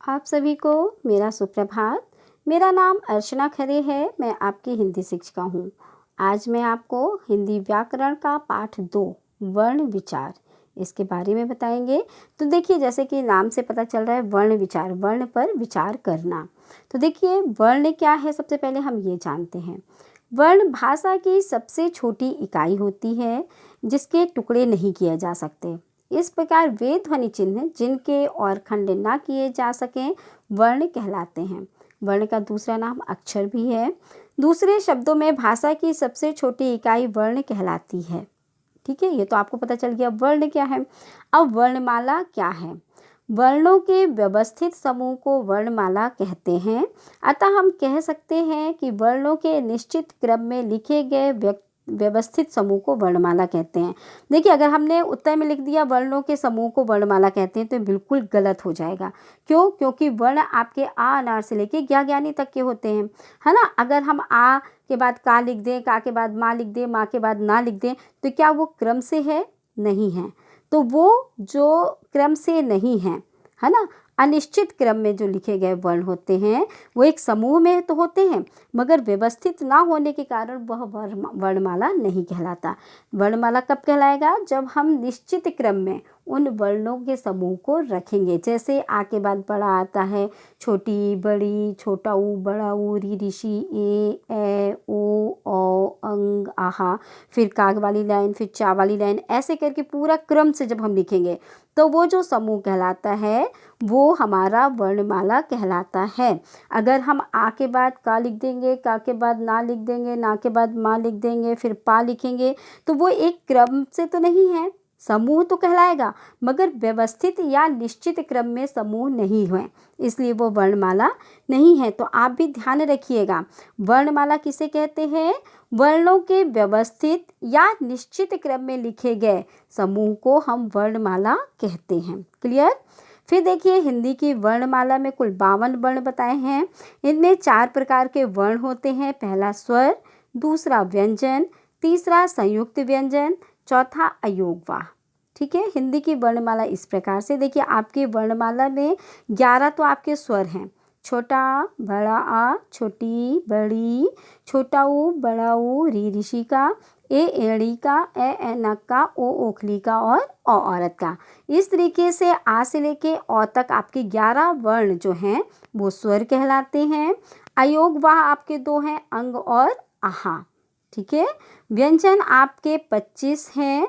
आप सभी को मेरा सुप्रभात। मेरा नाम अर्चना खरे है। मैं आपकी हिंदी शिक्षिका हूँ। आज मैं आपको हिंदी व्याकरण का पाठ 2 वर्ण विचार इसके बारे में बताएंगे। तो देखिए, जैसे कि नाम से पता चल रहा है वर्ण विचार, वर्ण पर विचार करना। तो देखिए, वर्ण क्या है, सबसे पहले हम ये जानते हैं। वर्ण भाषा की सबसे छोटी इकाई होती है जिसके टुकड़े नहीं किए जा सकते। इस प्रकार वे ध्वनि चिन्ह जिनके और खंड ना किए जा सकें वर्ण कहलाते हैं। वर्ण का दूसरा नाम अक्षर भी है। दूसरे शब्दों में भाषा की सबसे छोटी इकाई वर्ण कहलाती है। ठीक है, ये तो आपको पता चल गया वर्ण क्या है। अब वर्णमाला क्या है? वर्णों के व्यवस्थित समूह को वर्णमाला कहते हैं। अतः हम कह सकते हैं कि वर्णों के निश्चित क्रम में लिखे गए व्यवस्थित समूह को वर्णमाला कहते हैं। देखिए, अगर हमने उत्तर में लिख दिया वर्णों के समूह को वर्णमाला कहते हैं तो बिल्कुल गलत हो जाएगा। क्यों? क्योंकि वर्ण आपके आ अनार से लेके ज्ञा ज्ञानी तक के होते हैं, है ना। अगर हम आ के बाद का लिख दें, का के बाद माँ लिख दें, माँ के बाद ना लिख दें, तो क्या वो क्रम से है? नहीं है। तो वो जो क्रम से नहीं है ना, अनिश्चित क्रम में जो लिखे गए वर्ण होते हैं वो एक समूह में तो होते हैं, मगर व्यवस्थित ना होने के कारण वह वर्णमाला नहीं कहलाता। वर्णमाला कब कहलाएगा? जब हम निश्चित क्रम में उन वर्णों के समूह को रखेंगे। जैसे आ के बाद बड़ा आता है, छोटी, बड़ी, छोटा ऊ, बड़ा ऊ, री, ऋषि, ए, ओ, अंग, आहा, फिर काग वाली लाइन, फिर चा वाली लाइन, ऐसे करके पूरा क्रम से जब हम लिखेंगे तो वो जो समूह कहलाता है वो हमारा वर्णमाला कहलाता है। अगर हम आ के बाद का लिख देंगे, का के बाद ना लिख देंगे, ना के बाद माँ लिख देंगे, फिर पा लिखेंगे, तो वो एक क्रम से तो नहीं है, समूह तो कहलाएगा, मगर व्यवस्थित या निश्चित क्रम में समूह नहीं हुए, इसलिए वो वर्णमाला नहीं है। तो आप भी ध्यान रखिएगा, वर्णमाला किसे कहते हैं? वर्णों के व्यवस्थित या निश्चित क्रम में लिखे गए समूह को हम वर्णमाला कहते हैं। क्लियर? फिर देखिए, हिंदी की वर्णमाला में कुल 52 वर्ण बताए हैं। इनमें 4 प्रकार के वर्ण होते हैं। पहला स्वर, दूसरा व्यंजन, तीसरा संयुक्त व्यंजन, चौथा अयोगवाह। ठीक है, हिंदी की वर्णमाला इस प्रकार से। देखिए, आपकी वर्णमाला में 11 तो आपके स्वर हैं। छोटा, बड़ा आ, छोटी, बड़ी, छोटा ऊ, बड़ा ऊ, री ऋषि का, ए एड़ी का, ए ऐनक का, ओ ओखली का और औ औरत का। इस तरीके से आ से लेके औ तक आपके 11 वर्ण जो हैं वो स्वर कहलाते हैं। अयोगवाह आपके 2 हैं, अंग और आहा। ठीक है, व्यंजन आपके 25 हैं।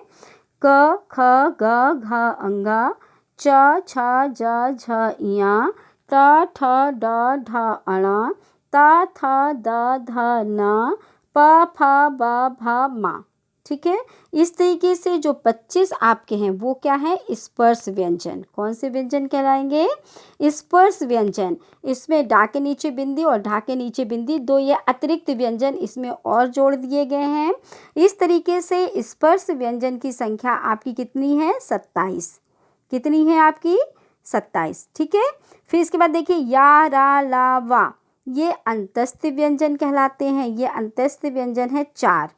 क, ख, ग, घ, अंगा, च, छ, ज, झ, इया, ट, ठ, ड, ढ, अणा, त, थ, द, ध, न, प, फ, ब, भ, मा। ठीक है, इस तरीके से जो 25 आपके हैं वो क्या है? स्पर्श व्यंजन। कौन से व्यंजन कहलाएंगे? स्पर्श व्यंजन। इसमें डा के नीचे बिंदी और ढा के नीचे बिंदी, 2 ये अतिरिक्त व्यंजन इसमें और जोड़ दिए गए हैं। इस तरीके से स्पर्श व्यंजन की संख्या आपकी कितनी है? 27। कितनी है आपकी? 27। ठीक है, फिर इसके बाद देखिए, या, रा, ला, वा, ये अंतस्थ व्यंजन कहलाते हैं। ये अंतस्थ व्यंजन है 4।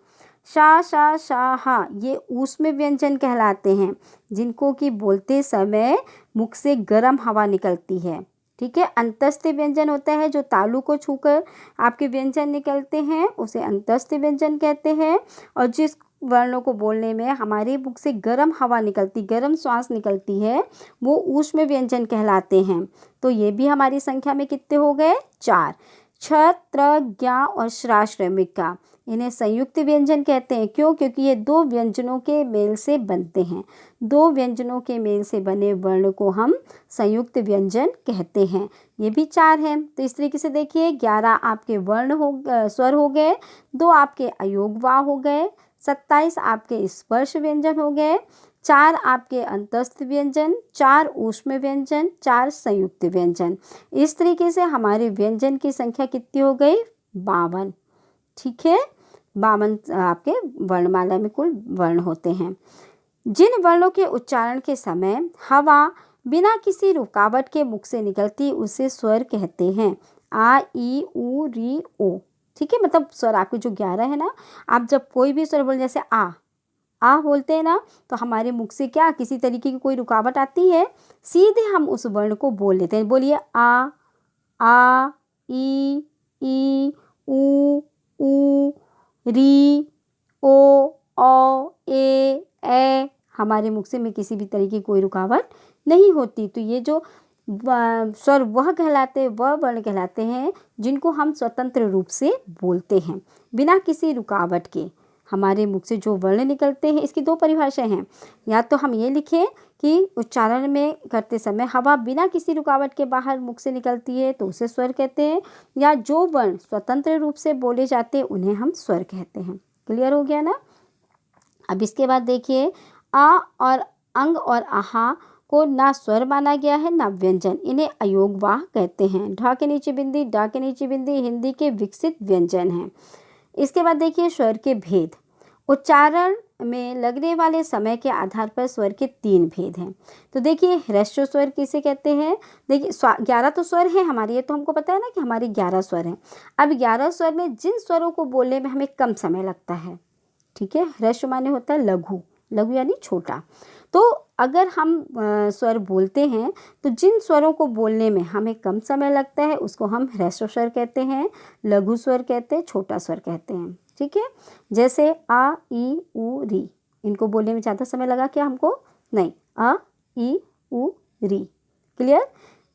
शा, शा, शा, हा, ये ऊष्म व्यंजन कहलाते हैं, जिनको कि बोलते समय मुख से गर्म हवा निकलती है। ठीक है, अंतस्थ व्यंजन होता है जो तालु को छूकर आपके व्यंजन निकलते हैं, उसे अंतस्थ व्यंजन कहते हैं। और जिस वर्णों को बोलने में हमारे मुख से गर्म हवा निकलती, गर्म श्वास निकलती है, वो ऊष्म व्यंजन कहलाते हैं। तो ये भी हमारी संख्या में कितने हो गए? 4। छ, त्र, ज्ञा और श्रा, श्रमिका, इन्हें संयुक्त व्यंजन कहते हैं। क्यों? क्योंकि ये 2 व्यंजनों के मेल से बनते हैं। 2 व्यंजनों के मेल से बने वर्ण को हम संयुक्त व्यंजन कहते हैं। ये भी 4 हैं। तो इस तरीके से देखिए, 11 आपके स्वर हो गए, 2 आपके अयोगवाह हो गए, 27 आपके स्पर्श व्यंजन हो गए, 4 आपके अंतस्थ व्यंजन, 4 ऊष्म व्यंजन, 4 संयुक्त व्यंजन। इस तरीके से हमारे व्यंजन की संख्या कितनी हो गई? 52। ठीक है, 52 आपके वर्णमाला में कुल वर्ण होते हैं। जिन वर्णों के उच्चारण के समय हवा बिना किसी रुकावट के मुख से निकलती उसे स्वर कहते हैं। आ, ई, उ, री, ओ। ठीक है, मतलब स्वर आपके जो 11 है ना, आप जब कोई भी स्वर बोल, जैसे आ, आ बोलते हैं ना, तो हमारे मुख से क्या किसी तरीके की कोई रुकावट आती है? सीधे हम उस वर्ण को बोल लेते हैं। बोलिए आ, ई, ऊ, री, ओ, ए। हमारे मुख से में किसी भी तरीके की कोई रुकावट नहीं होती। तो ये जो स्वर वह कहलाते, वह वर्ण कहलाते हैं जिनको हम स्वतंत्र रूप से बोलते हैं, बिना किसी रुकावट के। हमारे मुख से जो वर्ण निकलते हैं, इसकी दो परिभाषाएं हैं। या तो हम ये लिखें कि उच्चारण में करते समय हवा बिना किसी रुकावट के बाहर मुख से निकलती है तो उसे स्वर कहते हैं, या जो वर्ण स्वतंत्र रूप से बोले जाते हैं उन्हें हम स्वर कहते हैं। क्लियर हो गया ना? अब इसके बाद देखिए, आ और अंग और आहा को ना स्वर माना गया है ना व्यंजन, इन्हें अयोगवाह कहते हैं। ढ के नीचे बिंदी, ड के नीचे बिंदी हिंदी के विकसित व्यंजन हैं। इसके बाद देखिए स्वर के भेद। उच्चारण में लगने वाले समय के आधार पर स्वर के 3 भेद हैं। तो देखिए ह्रस्व स्वर किसे कहते हैं? देखिए 11 तो स्वर हैं हमारे, ये तो हमको पता है ना कि हमारे 11 स्वर हैं। अब 11 स्वर में जिन स्वरों को बोलने में हमें कम समय लगता है, ठीक है, ह्रस्व माने होता है लघु, लघु यानी छोटा। तो अगर हम स्वर बोलते हैं तो जिन स्वरों को बोलने में हमें कम समय लगता है उसको हम ह्रस्व स्वर कहते हैं, लघु स्वर कहते हैं, छोटा स्वर कहते हैं। ठीक है, जैसे आ, ई, उ, री, इनको बोलने में ज़्यादा समय लगा क्या हमको? नहीं, आ, ई, उ, री। क्लियर?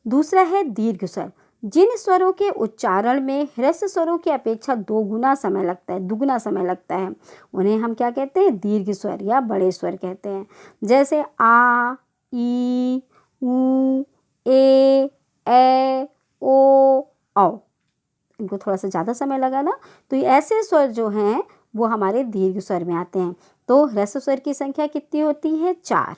दूसरा है दीर्घ स्वर। जिन स्वरों के उच्चारण में ह्रस्व स्वरों की अपेक्षा 2 गुना समय लगता है, दुगुना समय लगता है, उन्हें हम क्या कहते हैं? दीर्घ स्वर या बड़े स्वर कहते हैं। जैसे आ, ई, उ, ए, ओ, औ। इनको थोड़ा सा ज़्यादा समय लगा ना, तो ऐसे स्वर जो हैं वो हमारे दीर्घ स्वर में आते हैं। तो ह्रस्व स्वर की संख्या कितनी होती है? 4।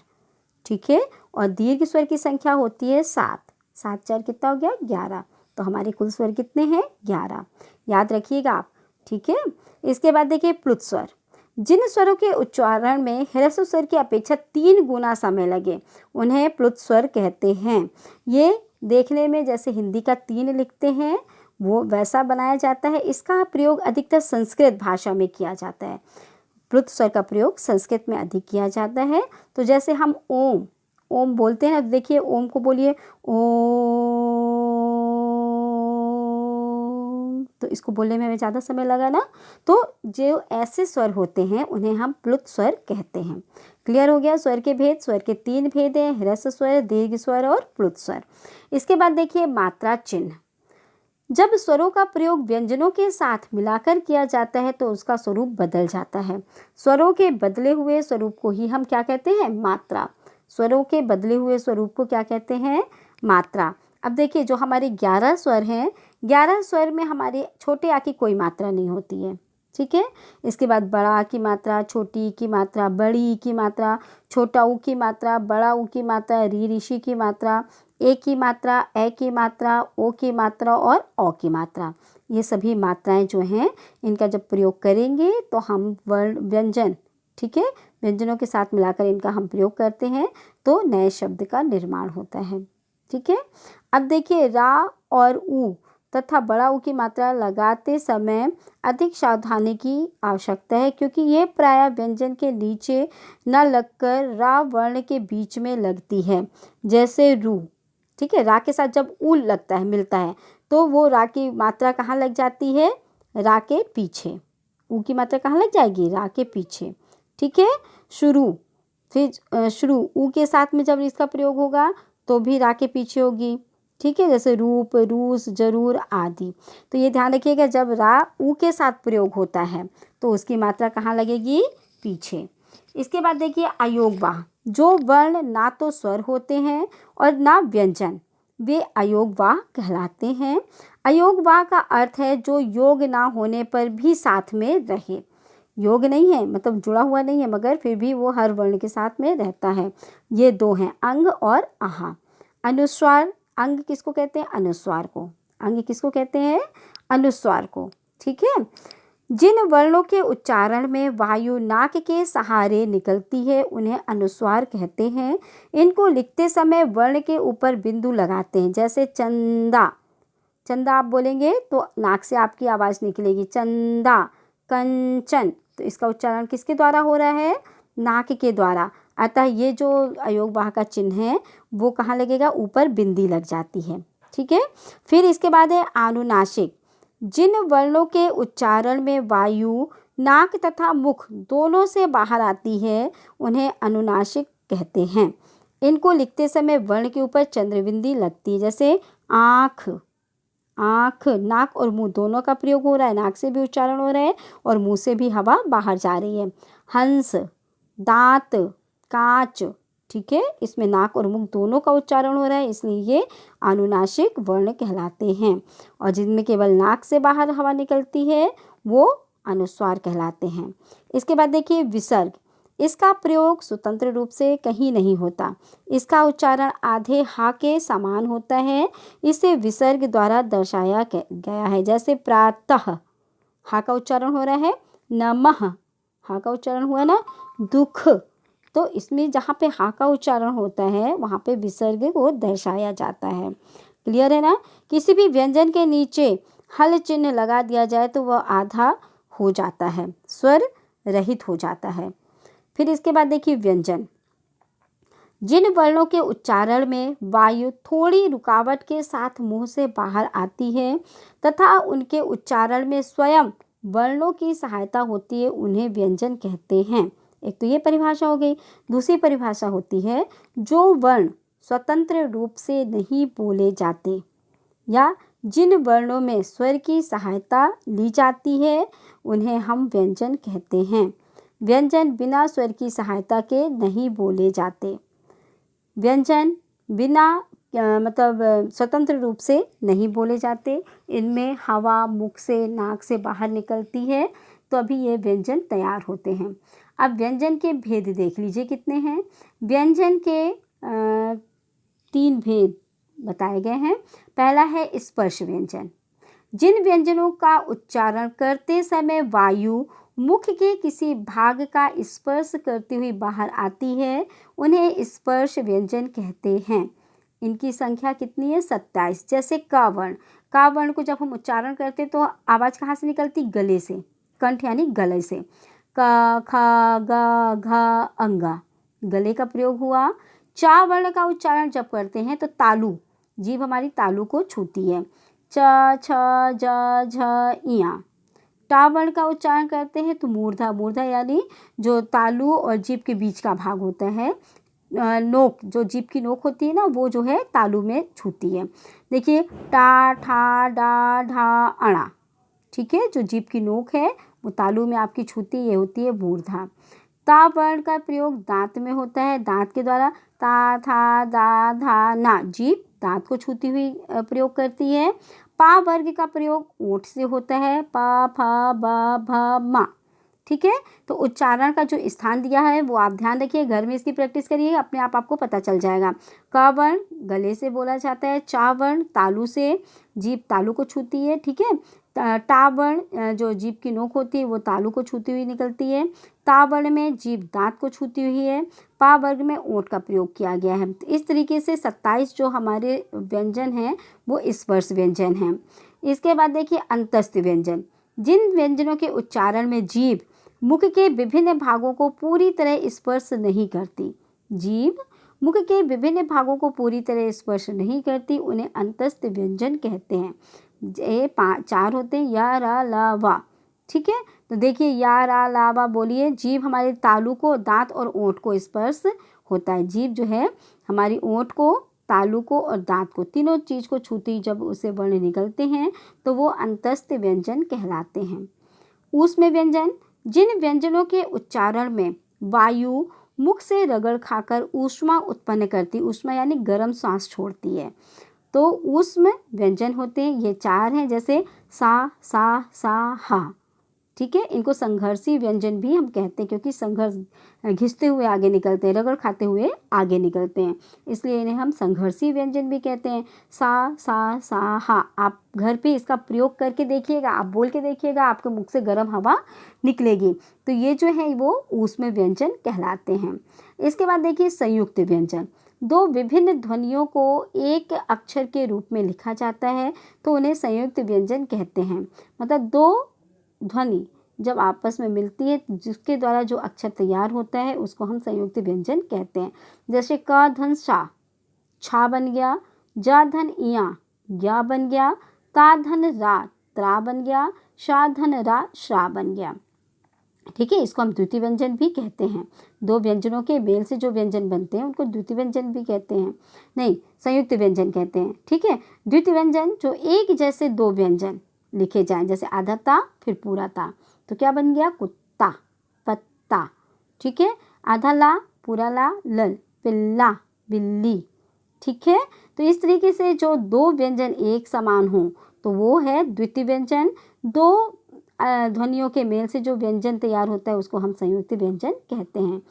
ठीक है, और दीर्घ स्वर की संख्या होती है 7। 7 4 कितना हो गया? 11। तो हमारे कुल स्वर कितने हैं? 11। याद रखिएगा आप। ठीक है, इसके बाद देखिए प्लुत स्वर। जिन स्वरों के उच्चारण में ह्रस्व स्वर की अपेक्षा 3 गुना समय लगे उन्हें प्लुत स्वर कहते हैं। ये देखने में जैसे हिंदी का 3 लिखते हैं वो वैसा बनाया जाता है। इसका प्रयोग अधिकतर संस्कृत भाषा में किया जाता है। प्लुत स्वर का प्रयोग संस्कृत में अधिक किया जाता है। तो जैसे हम ओम, ओम बोलते हैं ना, देखिए ओम को बोलिए ओम, तो इसको बोलने में हमें ज़्यादा समय लगा ना। तो जो ऐसे स्वर होते हैं उन्हें हम प्लुत स्वर कहते हैं। क्लियर हो गया? स्वर के भेद, स्वर के 3 भेद हैं, ह्रस्व स्वर, दीर्घ स्वर और प्लुत स्वर। इसके बाद देखिए मात्रा चिन्ह। जब स्वरों का प्रयोग व्यंजनों के साथ मिलाकर किया जाता है तो उसका स्वरूप बदल जाता है। स्वरों के बदले हुए स्वरूप को ही हम क्या कहते हैं? मात्रा। स्वरों के बदले हुए स्वरूप को क्या कहते हैं? मात्रा। अब देखिए जो हमारे 11 स्वर हैं, 11 स्वर में हमारे छोटे आ की कोई मात्रा नहीं होती है। ठीक है, इसके बाद बड़ा आ की मात्रा, छोटी ई की मात्रा, बड़ी ई की मात्रा, छोटा ऊ की मात्रा, बड़ा ऊ की मात्रा, री ऋषि की मात्रा, ए की मात्रा, ए की मात्रा, ओ की मात्रा और औ की मात्रा। ये सभी मात्राएं जो हैं इनका जब प्रयोग करेंगे तो हम वर्ण व्यंजन, ठीक है, व्यंजनों के साथ मिलाकर इनका हम प्रयोग करते हैं तो नए शब्द का निर्माण होता है। ठीक है, अब देखिए रा और ऊ तथा बड़ा ऊ की मात्रा लगाते समय अधिक सावधानी की आवश्यकता है क्योंकि ये प्रायः व्यंजन के नीचे न लगकर रा वर्ण के बीच में लगती है, जैसे रू। ठीक है, रा के साथ जब ऊ लगता है, मिलता है, तो वो रा की मात्रा कहाँ लग जाती है? रा के पीछे। ऊ की मात्रा कहाँ लग जाएगी? रा के पीछे। ठीक है, शुरू, फिर शुरू ऊ के साथ में जब इसका प्रयोग होगा तो भी रा के पीछे होगी। ठीक है, जैसे रूप, रूस, जरूर आदि। तो ये ध्यान रखिएगा जब रा ऊ के साथ प्रयोग होता है तो उसकी मात्रा कहाँ लगेगी? पीछे। इसके बाद देखिए अयोगवाह। जो वर्ण ना तो स्वर होते हैं और ना व्यंजन, वे अयोगवाह कहलाते हैं। अयोगवाह का अर्थ है जो योग ना होने पर भी साथ में रहे। योग नहीं है मतलब जुड़ा हुआ नहीं है मगर फिर भी वो हर वर्ण के साथ में रहता है। ये 2 हैं, अंग और आहा। अनुस्वार, अंग किसको कहते हैं? अनुस्वार को। अंग किसको कहते हैं? अनुस्वार को। ठीक है, जिन वर्णों के उच्चारण में वायु नाक के सहारे निकलती है उन्हें अनुस्वार कहते हैं। इनको लिखते समय वर्ण के ऊपर बिंदु लगाते हैं, जैसे चंदा। चंदा आप बोलेंगे तो नाक से आपकी आवाज़ निकलेगी, चंदा। कंचन, तो इसका उच्चारण किसके द्वारा हो रहा है? नाक के द्वारा, अतः ये जो अयोगवाह का चिन्ह है वो कहाँ लगेगा, ऊपर बिंदी लग जाती है। ठीक है। फिर इसके बाद है आनुनासिक। जिन वर्णों के उच्चारण में वायु नाक तथा मुख दोनों से बाहर आती है उन्हें अनुनासिक कहते हैं। इनको लिखते समय वर्ण के ऊपर चंद्रबिंदी लगती है, जैसे आँख, आँख, नाक और मुंह दोनों का प्रयोग हो रहा है, नाक से भी उच्चारण हो रहा है और मुंह से भी हवा बाहर जा रही है। हंस, दांत, कांच, ठीक है, इसमें नाक और मुख दोनों का उच्चारण हो रहा है, इसलिए ये अनुनासिक वर्ण कहलाते हैं। और जिनमें केवल नाक से बाहर हवा निकलती है वो अनुस्वार कहलाते हैं। इसके बाद देखिए विसर्ग। इसका प्रयोग स्वतंत्र रूप से कहीं नहीं होता, इसका उच्चारण आधे हा के समान होता है, इसे विसर्ग द्वारा दर्शाया गया है। जैसे प्रातः, हा का उच्चारण हो रहा है, नमः, हा का उच्चारण हुआ ना, दुख, तो इसमें जहाँ पे हा का उच्चारण होता है वहाँ पे विसर्ग को दर्शाया जाता है। क्लियर है ना। किसी भी व्यंजन के नीचे हल चिन्ह लगा दिया जाए तो वह आधा हो जाता है, स्वर रहित हो जाता है। फिर इसके बाद देखिए व्यंजन। जिन वर्णों के उच्चारण में वायु थोड़ी रुकावट के साथ मुंह से बाहर आती है तथा उनके उच्चारण में स्वयं वर्णों की सहायता होती है उन्हें व्यंजन कहते हैं। एक तो ये परिभाषा हो गई। दूसरी परिभाषा होती है जो वर्ण स्वतंत्र रूप से नहीं बोले जाते या जिन वर्णों में स्वर की सहायता ली जाती है उन्हें हम व्यंजन कहते हैं। व्यंजन बिना स्वर की सहायता के नहीं बोले जाते। व्यंजन बिना मतलब स्वतंत्र रूप से नहीं बोले जाते, इनमें हवा मुख से नाक से बाहर निकलती है तो अभी ये व्यंजन तैयार होते हैं। अब व्यंजन के भेद देख लीजिए कितने हैं। व्यंजन के 3 भेद बताए गए हैं। पहला है स्पर्श व्यंजन। जिन व्यंजनों का उच्चारण करते समय वायु मुख के किसी भाग का स्पर्श करती हुई बाहर आती है उन्हें स्पर्श व्यंजन कहते हैं। इनकी संख्या कितनी है, 27। जैसे क वर्ण, क वर्ण को जब हम उच्चारण करते तो आवाज़ कहाँ से निकलती, गले से, कंठ यानी गले से। क ख ग घ अंगा, गले का प्रयोग हुआ। च वर्ण का उच्चारण जब करते हैं तो तालु, जीभ हमारी तालु को छूती है। च छ ज झ इया। टा वर्ण का उच्चारण करते हैं तो मूर्धा, मूर्धा यानी जो तालु और जीभ के बीच का भाग होता है, नोक, जो जीभ की नोक होती है ना वो जो है तालु में छूती है। देखिए टा ठा डा ढा अणा, ठीक है, जो जीभ की नोक है वो तालु में आपकी छूती, ये होती है मूर्धा। ता वर्ण का प्रयोग दांत में होता है, दांत के द्वारा ता था दा धा ना, जीभ दांत को छूती हुई प्रयोग करती है। पा वर्ग का प्रयोग ओठ से होता है, प फ ब भ म, ठीक है। तो उच्चारण का जो स्थान दिया है वो आप ध्यान रखिए, घर में इसकी प्रैक्टिस करिए, अपने आप आपको पता चल जाएगा। क वर्ण गले से बोला जाता है, चा वर्ण तालु से, जीभ तालु को छूती है, ठीक है। टा वर्ण जो जीभ की नोक होती है वो तालु को छूती हुई निकलती है। ता वर्ण में जीभ दांत को छूती हुई है। पा वर्ग में ओठ का प्रयोग किया गया है। तो इस तरीके से 27 जो हमारे व्यंजन हैं वो स्पर्श व्यंजन हैं। इसके बाद देखिए अंतस्थ व्यंजन। जिन व्यंजनों के उच्चारण में जीभ मुख के विभिन्न भागों को पूरी तरह स्पर्श नहीं करती, जीभ मुख के विभिन्न भागों को पूरी तरह स्पर्श नहीं करती, उन्हें अंतस्थ व्यंजन कहते हैं। ये 4 होते हैं, या रा ला वा, ठीक है। तो देखिए या रा ला वा बोलिए, जीभ हमारे तालु को, दांत और ओंठ को स्पर्श होता है। जीभ जो है हमारी ओंठ को, तालु को और दांत को, तीनों चीज को छूती जब उसे वर्ण निकलते हैं तो वो अंतस्थ व्यंजन कहलाते हैं। ऊष्म व्यंजन। जिन व्यंजनों के उच्चारण में वायु मुख से रगड़ खाकर ऊष्मा उत्पन्न करती, ऊष्मा यानी गर्म सांस छोड़ती है, तो ऊष्म व्यंजन होते हैं। ये 4 हैं, जैसे सा सा हा, ठीक है। इनको संघर्षी व्यंजन भी हम कहते हैं क्योंकि संघर्ष घिसते हुए आगे निकलते हैं, रगड़ खाते हुए आगे निकलते हैं, इसलिए इन्हें हम संघर्षी व्यंजन भी कहते हैं। सा हा, आप घर पे इसका प्रयोग करके देखिएगा, आप बोल के देखिएगा, आपके मुख से गर्म हवा निकलेगी। तो ये जो है वो ऊष्म व्यंजन कहलाते हैं। इसके बाद देखिए संयुक्त व्यंजन। 2 विभिन्न ध्वनियों को एक अक्षर के रूप में लिखा जाता है तो उन्हें संयुक्त व्यंजन कहते हैं। मतलब 2 ध्वनि जब आपस में मिलती है जिसके द्वारा जो अक्षर तैयार होता है उसको हम संयुक्त व्यंजन कहते हैं। जैसे क धन सा, छा बन गया, जा धन इया, या बन गया, ता धन रा, त्रा बन गया, शा धन रा, श्रा बन गया। ठीक है, इसको हम द्वितीय व्यंजन भी कहते हैं। दो व्यंजनों के मेल से जो व्यंजन बनते हैं उनको द्वितीय व्यंजन भी कहते हैं, नहीं संयुक्त व्यंजन कहते हैं। ठीक है, द्वितीय व्यंजन जो एक जैसे दो व्यंजन लिखे जाएं, जैसे आधा ता फिर पूरा ता, तो क्या बन गया, कुत्ता, पत्ता। ठीक है, आधा ला पूरा ला, लल, पिल्ला, बिल्ली। ठीक है, तो इस तरीके से जो दो व्यंजन एक समान हो तो वो है द्वितीय व्यंजन। दो ध्वनियों के मेल से जो व्यंजन तैयार होता है उसको हम संयुक्त व्यंजन कहते हैं।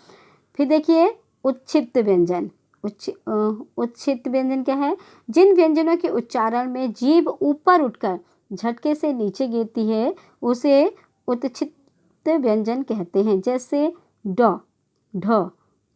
फिर देखिए उच्छिष्ट व्यंजन। उच्छिष्ट व्यंजन क्या है, जिन व्यंजनों के उच्चारण में जीभ ऊपर उठकर झटके से नीचे गिरती है उसे उच्छिष्ट व्यंजन कहते हैं। जैसे ड, ढ,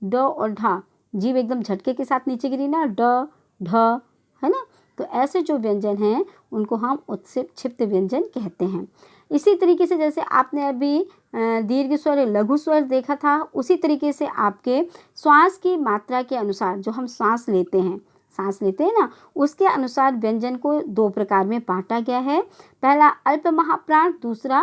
ड और ढा, जीभ एकदम झटके के साथ नीचे गिरी ना, ड ढ, है ना, तो ऐसे जो व्यंजन हैं उनको हम उच्छिष्ट व्यंजन कहते हैं। इसी तरीके से जैसे आपने अभी दीर्घ स्वर लघु स्वर देखा था, उसी तरीके से आपके श्वास की मात्रा के अनुसार जो हम सांस लेते हैं ना, उसके अनुसार व्यंजन को दो प्रकार में बांटा गया है। पहला अल्प महाप्राण, दूसरा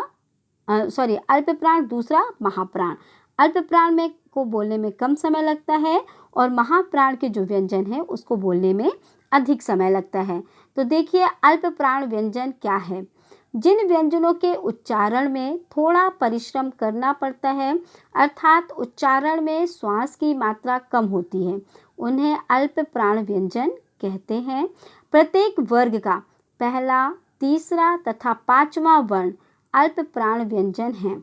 अल्प प्राण, दूसरा महाप्राण। अल्प प्राण में को बोलने में कम समय लगता है और महाप्राण के जो व्यंजन है उसको बोलने में अधिक समय लगता है। तो देखिए अल्प प्राण व्यंजन क्या है, जिन व्यंजनों के उच्चारण में थोड़ा परिश्रम करना पड़ता है, अर्थात उच्चारण में श्वास की मात्रा कम होती है, उन्हें अल्प प्राण व्यंजन कहते हैं। प्रत्येक वर्ग का पहला, तीसरा तथा पांचवा वर्ण अल्प प्राण व्यंजन है।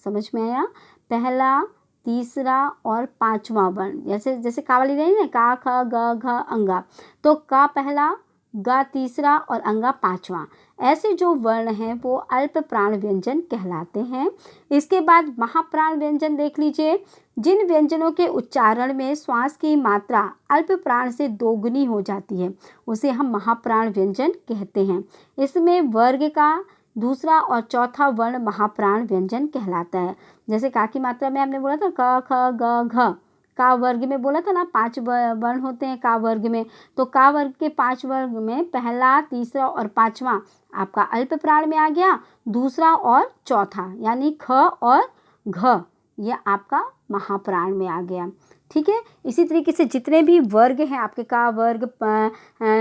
समझ में आया, पहला, तीसरा और पांचवा वर्ण, जैसे का वाली रही ना, का ख ग घ अंगा, तो का पहला, गा तीसरा और अंगा पांचवा, ऐसे जो वर्ण हैं वो अल्प प्राण व्यंजन कहलाते हैं। इसके बाद महाप्राण व्यंजन देख लीजिए, जिन व्यंजनों के उच्चारण में श्वास की मात्रा अल्प प्राण से दोगुनी हो जाती है उसे हम महाप्राण व्यंजन कहते हैं। इसमें वर्ग का दूसरा और चौथा वर्ण महाप्राण व्यंजन कहलाता है। जैसे का की मात्रा में हमने बोला था क ख ग घ, का वर्ग में बोला था ना 5 वर्ण होते हैं का वर्ग में, तो का वर्ग के 5 वर्ग में पहला, तीसरा और पांचवा आपका अल्प प्राण में आ गया, दूसरा और चौथा यानी ख और घ ये आपका महाप्राण में आ गया। ठीक है, इसी तरीके से जितने भी वर्ग हैं आपके का वर्ग,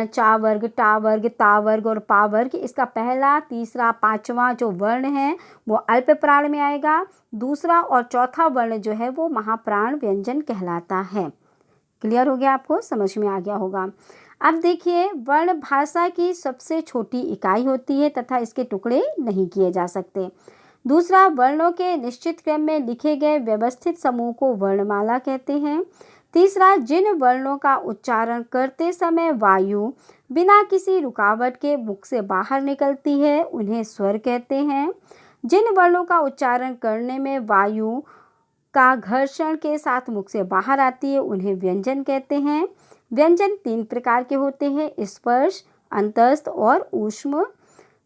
चा वर्ग, टा वर्ग, ता वर्ग और पा वर्ग, इसका पहला, तीसरा, पांचवा जो वर्ण है वो अल्प प्राण में आएगा, दूसरा और चौथा वर्ण जो है वो महाप्राण व्यंजन कहलाता है। क्लियर हो गया, आपको समझ में आ गया होगा। अब देखिए वर्ण भाषा की सबसे छोटी इकाई होती है तथा इसके टुकड़े नहीं किए जा सकते। दूसरा, वर्णों के निश्चित क्रम में लिखे गए व्यवस्थित समूह को वर्णमाला कहते हैं। तीसरा, जिन वर्णों का उच्चारण करते समय वायु बिना किसी रुकावट के मुख से बाहर निकलती है उन्हें स्वर कहते हैं। जिन वर्णों का उच्चारण करने में वायु का घर्षण के साथ मुख से बाहर आती है उन्हें व्यंजन कहते हैं। व्यंजन 3 प्रकार के होते हैं, स्पर्श, अंतस्थ और ऊष्म।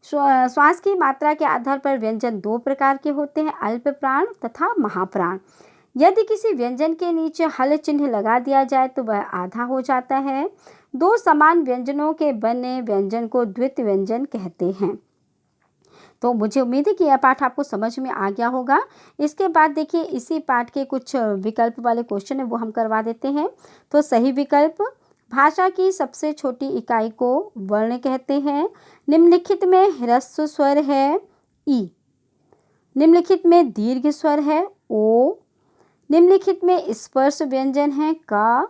श्वास की मात्रा के आधार पर व्यंजन 2 प्रकार के होते हैं, अल्प प्राण तथा महाप्राण। यदि किसी व्यंजन के नीचे हल चिन्ह लगा दिया जाए तो वह आधा हो जाता है। 2 समान व्यंजनों के बने व्यंजन को द्वितीय व्यंजन कहते हैं। तो मुझे उम्मीद है कि यह पाठ आपको समझ में आ गया होगा। इसके बाद देखिए इसी पाठ के कुछ विकल्प वाले क्वेश्चन है वो हम करवा देते हैं। तो सही विकल्प, भाषा की सबसे छोटी इकाई को वर्ण कहते हैं। निम्नलिखित में ह्रस्व स्वर है ई, निम्नलिखित में दीर्घ स्वर है ओ, निम्नलिखित में स्पर्श व्यंजन है का।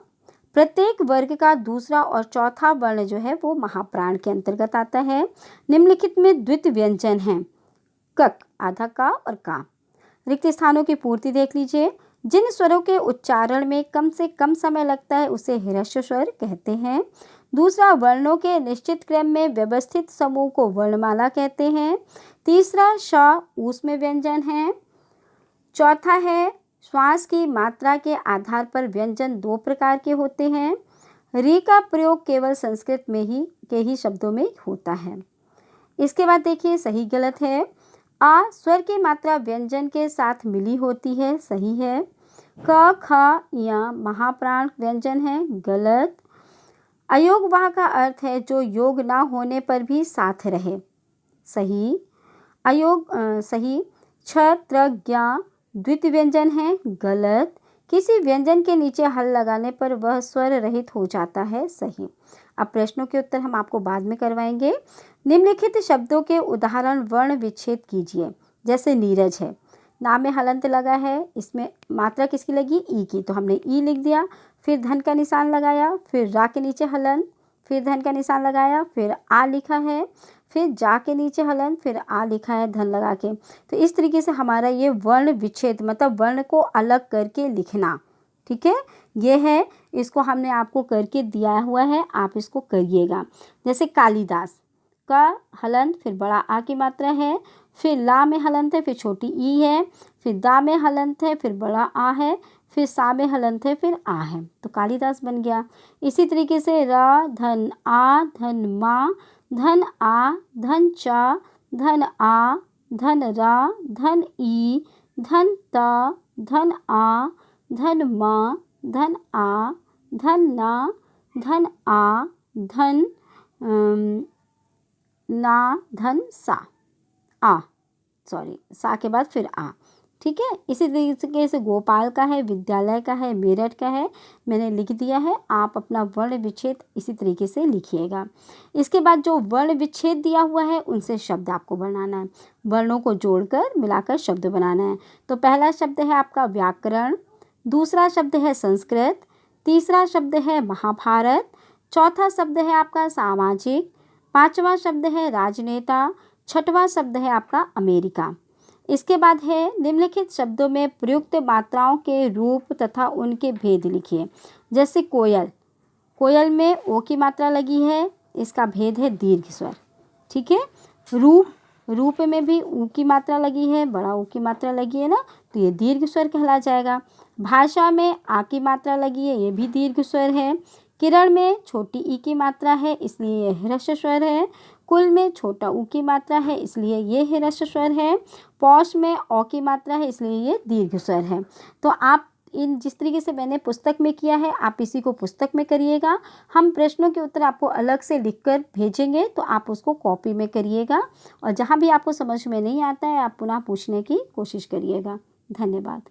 प्रत्येक वर्ग का दूसरा और चौथा वर्ण जो है वो महाप्राण के अंतर्गत आता है। निम्नलिखित में द्वितीय व्यंजन है कक, आधा का और का। रिक्त स्थानों की पूर्ति देख लीजिए। जिन स्वरों के उच्चारण में कम से कम समय लगता है उसे ह्रस्व स्वर कहते हैं। दूसरा, वर्णों के निश्चित क्रम में व्यवस्थित समूह को वर्णमाला कहते हैं। तीसरा, श ऊष्म व्यंजन है। चौथा है, श्वास की मात्रा के आधार पर व्यंजन 2 प्रकार के होते हैं। री का प्रयोग केवल संस्कृत में ही के शब्दों में होता है। इसके बाद देखिए सही गलत है। आ स्वर की मात्रा व्यंजन के साथ मिली होती है, सही है। क ख या महाप्राण व्यंजन है, गलत। अयोग वह का अर्थ है जो योग ना होने पर भी साथ रहे, सही। सही। छ त्र ज्ञा द्वितीय व्यंजन है, गलत। किसी व्यंजन के नीचे हल लगाने पर वह स्वर रहित हो जाता है, सही। अब प्रश्नों के उत्तर हम आपको बाद में करवाएंगे। निम्नलिखित शब्दों के उदाहरण वर्ण विच्छेद कीजिए। जैसे नीरज है, ना में हलंत लगा है, इसमें मात्रा किसकी लगी, ई की, तो हमने ई लिख दिया। फिर धन का निशान लगाया, फिर रा के नीचे हलन, फिर धन का निशान लगाया, फिर आ लिखा है, फिर जा के नीचे हलन, फिर आ लिखा है धन लगा के। तो इस तरीके से हमारा ये वर्ण विच्छेद मतलब वर्ण को अलग करके लिखना, ठीक है, ये है। इसको हमने आपको करके दिया हुआ है, आप इसको करिएगा। जैसे कालिदास, का हलंत, फिर बड़ा आ की मात्रा है, फिर ला में हलंत है, फिर छोटी ई है, फिर दा में हलंत है, फिर बड़ा आ है, फिर सा में हलंत है, फिर आ है, तो कालिदास बन गया। इसी तरीके से र धन आ धन मा धन आ धन चा धन आ धन रा धन ई धन ता धन आ धन मा धन आ धन ना धन आ धन ना धन सा सा के बाद फिर आ, ठीक है। इसी तरीके से गोपाल का है, विद्यालय का है, मेरठ का है, मैंने लिख दिया है। आप अपना वर्ण विच्छेद इसी तरीके से लिखिएगा। इसके बाद जो वर्ण विच्छेद दिया हुआ है उनसे शब्द आपको बनाना है, वर्णों को जोड़कर मिलाकर शब्द बनाना है। तो पहला शब्द है आपका व्याकरण, दूसरा शब्द है संस्कृत, तीसरा शब्द है महाभारत, चौथा शब्द है आपका सामाजिक, पांचवा शब्द है राजनेता, छठवां शब्द है आपका अमेरिका। इसके बाद है निम्नलिखित शब्दों में प्रयुक्त मात्राओं के रूप तथा उनके भेद लिखिए। जैसे कोयल, कोयल में ओ की मात्रा लगी है, इसका भेद है दीर्घ स्वर, ठीक है। रूप में भी ऊ की मात्रा लगी है, बड़ा ऊ की मात्रा लगी है ना, तो ये दीर्घ स्वर कहला जाएगा। भाषा में आ की मात्रा लगी है, ये भी दीर्घ स्वर है। किरण में छोटी ई की मात्रा है, इसलिए ये ह्रस्व स्वर है। कुल में छोटा ऊ की मात्रा है, इसलिए ये ह्रस्व स्वर है। पौष में औ की मात्रा है, इसलिए ये दीर्घ स्वर है। तो आप इन जिस तरीके से मैंने पुस्तक में किया है आप इसी को पुस्तक में करिएगा। हम प्रश्नों के उत्तर आपको अलग से लिखकर भेजेंगे, तो आप उसको कॉपी में करिएगा और जहाँ भी आपको समझ में नहीं आता है आप पुनः पूछने की कोशिश करिएगा। धन्यवाद।